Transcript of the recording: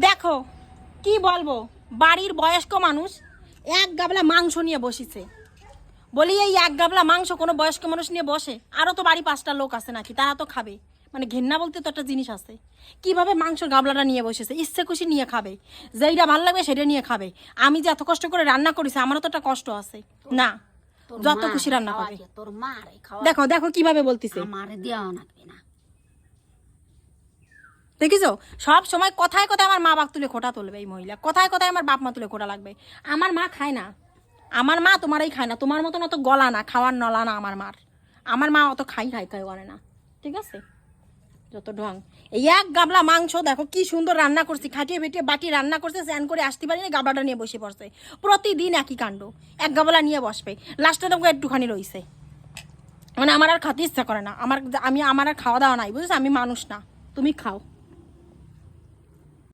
দেখো কি বলবো, বাড়ির বয়স্ক মানুষ এক গাবলা মাংস নিয়ে বসেছে। বলি এই এক গাবলা মাংস কোনো বয়স্ক মানুষ নিয়ে বসে? আরও তো বাড়ি 5টা লোক আছে নাকি, তারা তো খাবে। মানে ঘেন্না বলতে তো একটা জিনিস আছে। কিভাবে মাংসর গাবলাটা নিয়ে বসেছে, ইচ্ছে খুশি নিয়ে খাবে, যেইটা ভালো লাগবে সেটা নিয়ে খাবে। আমি যে এত কষ্ট করে রান্না করেছি, আমারও তো একটা কষ্ট আছে না? যত খুশি রান্না খাবে। তোর মারে খাওয়া, দেখো দেখো কিভাবে বলতেছে, আমারে দেওয়া লাগবে না। দেখিছো সব সময় কথায় কথায় আমার মা বাপ তুলে খোটা তুলবে এই মহিলা, কথায় কথায় আমার বাপ মা তুলে খোটা লাগবে। আমার মা খায় না, আমার মা তোমারই খায় না, তোমার মতন অত গলা না, খাওয়ার নলা না আমার মার। আমার মা অত খাই করে না, ঠিক আছে? যত ঢং। এই এক গাবলা মাংস দেখো কি সুন্দর রান্না করছি, খাটিয়ে বেটিয়ে বাটি রান্না করছে, স্যান করে আসতে পারি না, গাবলাটা নিয়ে বসে পড়ছে। প্রতিদিন একই কাণ্ড, এক গাবলা নিয়ে বসবে, লাস্টে তোমাকে একটুখানি রইছে। মানে আমার আর খেতে ইচ্ছা করে না, আমার আর খাওয়া দাওয়া নাই, বুঝেছো? আমি মানুষ না, তুমি খাও।